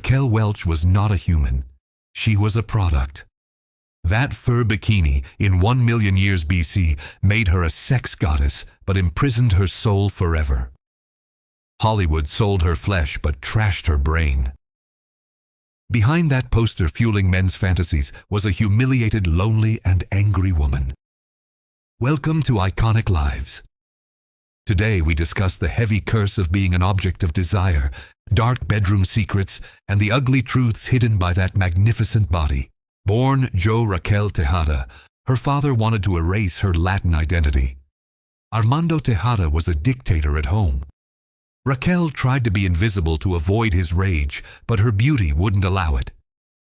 Raquel Welch was not a human. She was a product. That fur bikini in 1 million years BC made her a sex goddess but imprisoned her soul forever. Hollywood sold her flesh but trashed her brain. Behind that poster fueling men's fantasies was a humiliated, lonely, and angry woman. Welcome to Iconic Lives. Today we discuss the heavy curse of being an object of desire, dark bedroom secrets, and the ugly truths hidden by that magnificent body. Born Jo Raquel Tejada, her father wanted to erase her Latin identity. Armando Tejada was a dictator at home. Raquel tried to be invisible to avoid his rage, but her beauty wouldn't allow it.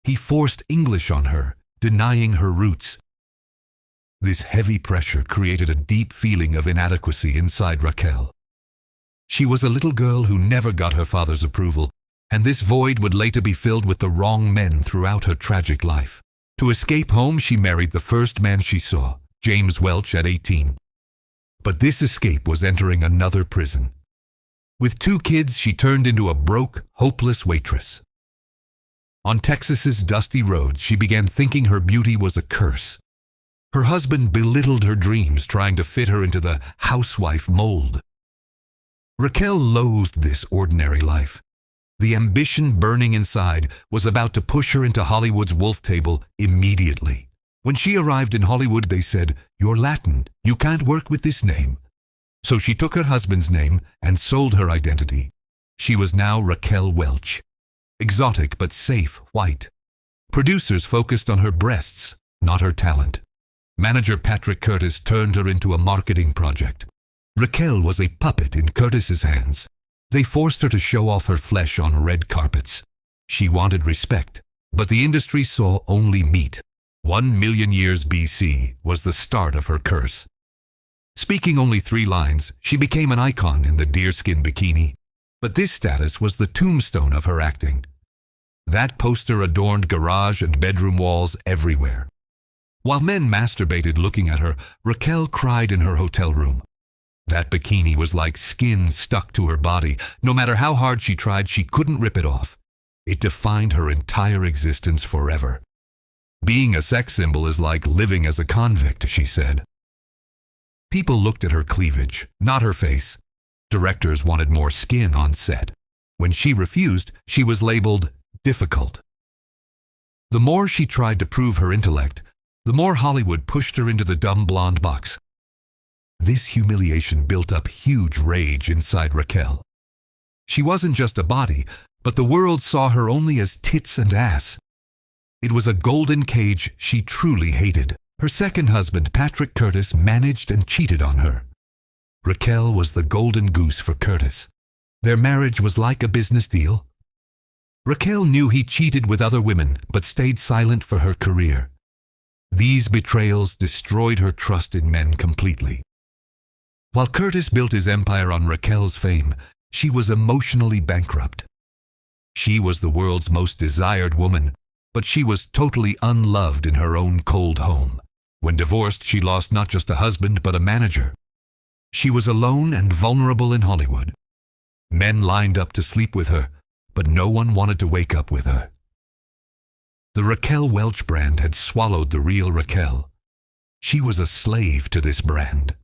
He forced English on her, denying her roots. This heavy pressure created a deep feeling of inadequacy inside Raquel. She was a little girl who never got her father's approval, and this void would later be filled with the wrong men throughout her tragic life. To escape home, she married the first man she saw, James Welch, at 18. But this escape was entering another prison. With 2 kids, she turned into a broke, hopeless waitress. On Texas's dusty roads, she began thinking her beauty was a curse. Her husband belittled her dreams, trying to fit her into the housewife mold. Raquel loathed this ordinary life. The ambition burning inside was about to push her into Hollywood's wolf table immediately. When she arrived in Hollywood, they said, "You're Latin, you can't work with this name." So she took her husband's name and sold her identity. She was now Raquel Welch. Exotic but safe, white. Producers focused on her breasts, not her talent. Manager Patrick Curtis turned her into a marketing project. Raquel was a puppet in Curtis's hands. They forced her to show off her flesh on red carpets. She wanted respect, but the industry saw only meat. 1 million years BC was the start of her curse. Speaking only 3 lines, she became an icon in the deerskin bikini. But this status was the tombstone of her acting. That poster adorned garage and bedroom walls everywhere. While men masturbated looking at her, Raquel cried in her hotel room. That bikini was like skin stuck to her body. No matter how hard she tried, she couldn't rip it off. It defined her entire existence forever. Being a sex symbol is like living as a convict, she said. People looked at her cleavage, not her face. Directors wanted more skin on set. When she refused, she was labeled difficult. The more she tried to prove her intellect, the more Hollywood pushed her into the dumb blonde box. This humiliation built up huge rage inside Raquel. She wasn't just a body, but the world saw her only as tits and ass. It was a golden cage she truly hated. Her second husband, Patrick Curtis, managed and cheated on her. Raquel was the golden goose for Curtis. Their marriage was like a business deal. Raquel knew he cheated with other women, but stayed silent for her career. These betrayals destroyed her trust in men completely. While Curtis built his empire on Raquel's fame, she was emotionally bankrupt. She was the world's most desired woman, but she was totally unloved in her own cold home. When divorced, she lost not just a husband, but a manager. She was alone and vulnerable in Hollywood. Men lined up to sleep with her, but no one wanted to wake up with her. The Raquel Welch brand had swallowed the real Raquel. She was a slave to this brand.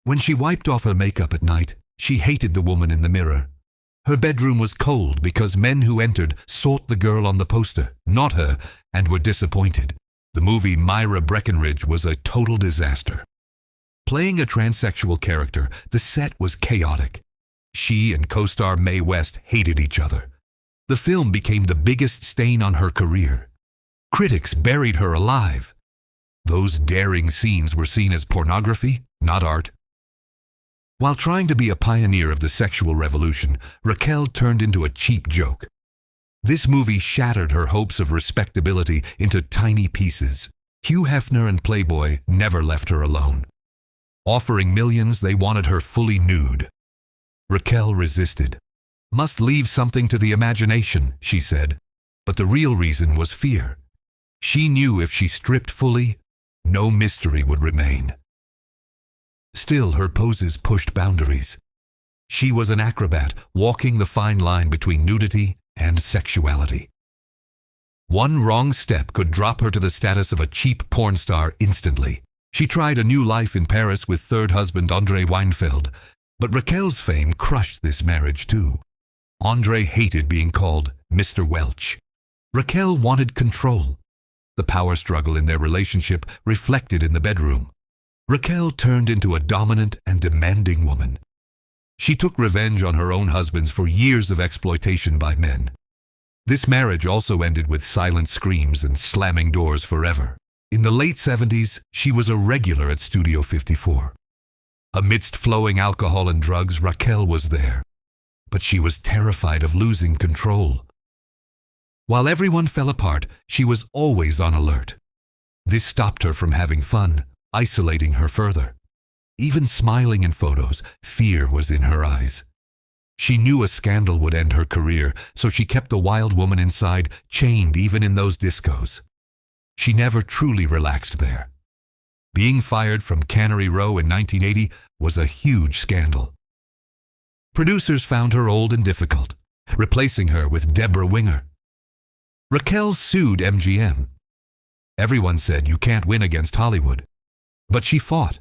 When she wiped off her makeup at night, she hated the woman in the mirror. Her bedroom was cold because men who entered sought the girl on the poster, not her, and were disappointed. The movie Myra Breckenridge was a total disaster. Playing a transsexual character, the set was chaotic. She and co-star Mae West hated each other. The film became the biggest stain on her career. Critics buried her alive. Those daring scenes were seen as pornography, not art. While trying to be a pioneer of the sexual revolution, Raquel turned into a cheap joke. This movie shattered her hopes of respectability into tiny pieces. Hugh Hefner and Playboy never left her alone. Offering millions, they wanted her fully nude. Raquel resisted. "Must leave something to the imagination," she said. But the real reason was fear. She knew if she stripped fully, no mystery would remain. Still, her poses pushed boundaries. She was an acrobat, walking the fine line between nudity and sexuality. One wrong step could drop her to the status of a cheap porn star instantly. She tried a new life in Paris with third husband André Weinfeld, but Raquel's fame crushed this marriage too. André hated being called Mr. Welch. Raquel wanted control. The power struggle in their relationship reflected in the bedroom. Raquel turned into a dominant and demanding woman. She took revenge on her own husbands for years of exploitation by men. This marriage also ended with silent screams and slamming doors forever. In the late 70s, she was a regular at Studio 54. Amidst flowing alcohol and drugs, Raquel was there. But she was terrified of losing control. While everyone fell apart, she was always on alert. This stopped her from having fun, isolating her further. Even smiling in photos, fear was in her eyes. She knew a scandal would end her career, so she kept the wild woman inside, chained even in those discos. She never truly relaxed there. Being fired from Cannery Row in 1980 was a huge scandal. Producers found her old and difficult, replacing her with Deborah Winger. Raquel sued MGM. Everyone said you can't win against Hollywood. But she fought.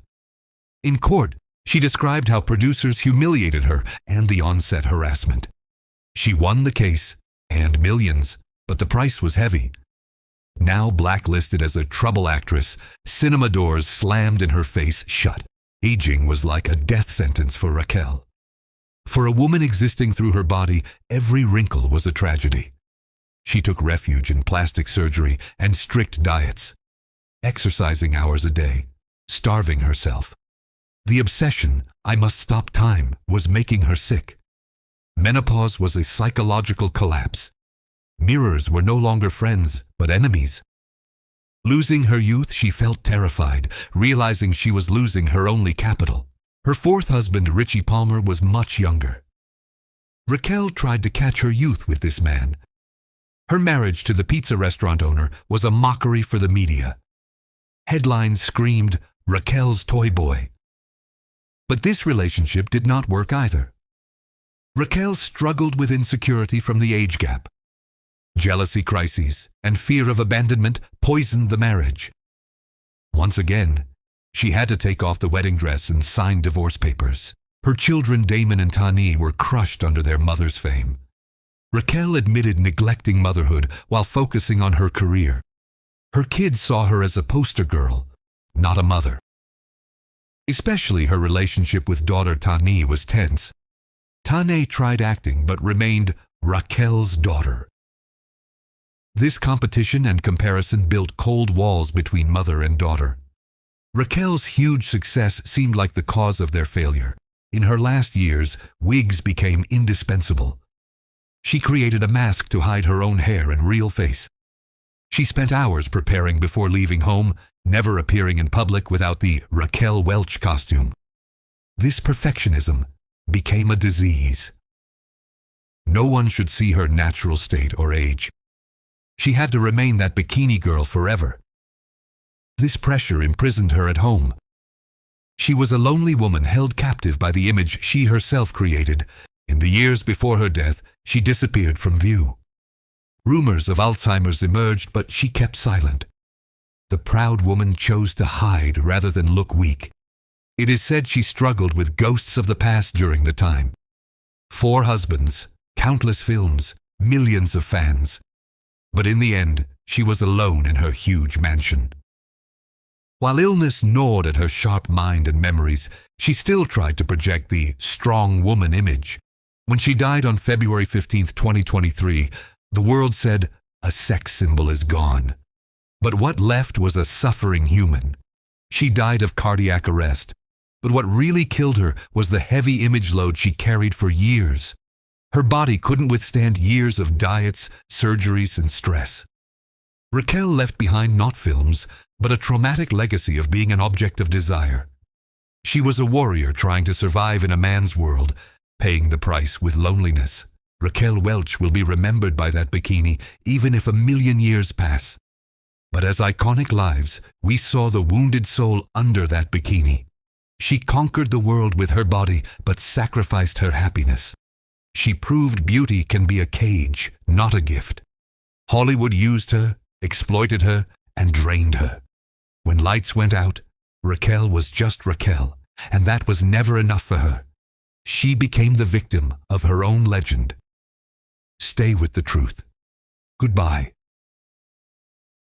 In court, she described how producers humiliated her and the on-set harassment. She won the case, and millions, but the price was heavy. Now blacklisted as a trouble actress, cinema doors slammed in her face shut. Aging was like a death sentence for Raquel. For a woman existing through her body, every wrinkle was a tragedy. She took refuge in plastic surgery and strict diets, exercising hours a day, starving herself. The obsession, I must stop time, was making her sick. Menopause was a psychological collapse. Mirrors were no longer friends, but enemies. Losing her youth, she felt terrified, realizing she was losing her only capital. Her fourth husband, Richie Palmer, was much younger. Raquel tried to catch her youth with this man. Her marriage to the pizza restaurant owner was a mockery for the media. Headlines screamed, "Raquel's toy boy." But this relationship did not work either. Raquel struggled with insecurity from the age gap. Jealousy crises and fear of abandonment poisoned the marriage. Once again, she had to take off the wedding dress and sign divorce papers. Her children Damon and Tani were crushed under their mother's fame. Raquel admitted neglecting motherhood while focusing on her career. Her kids saw her as a poster girl, not a mother. Especially her relationship with daughter Tani was tense. Tane tried acting but remained Raquel's daughter. This competition and comparison built cold walls between mother and daughter. Raquel's huge success seemed like the cause of their failure. In her last years, wigs became indispensable. She created a mask to hide her own hair and real face. She spent hours preparing before leaving home, never appearing in public without the Raquel Welch costume. This perfectionism became a disease. No one should see her natural state or age. She had to remain that bikini girl forever. This pressure imprisoned her at home. She was a lonely woman held captive by the image she herself created. In the years before her death, she disappeared from view. Rumors of Alzheimer's emerged, but she kept silent. The proud woman chose to hide rather than look weak. It is said she struggled with ghosts of the past during the time. 4 husbands, countless films, millions of fans. But in the end, she was alone in her huge mansion. While illness gnawed at her sharp mind and memories, she still tried to project the strong woman image. When she died on February 15, 2023, the world said, "A sex symbol is gone." But what left was a suffering human. She died of cardiac arrest. But what really killed her was the heavy image load she carried for years. Her body couldn't withstand years of diets, surgeries, and stress. Raquel left behind not films, but a traumatic legacy of being an object of desire. She was a warrior trying to survive in a man's world, paying the price with loneliness. Raquel Welch will be remembered by that bikini, even if 1,000,000 years pass. But as iconic lives, we saw the wounded soul under that bikini. She conquered the world with her body, but sacrificed her happiness. She proved beauty can be a cage, not a gift. Hollywood used her, exploited her, and drained her. When lights went out, Raquel was just Raquel, and that was never enough for her. She became the victim of her own legend. Stay with the truth. Goodbye.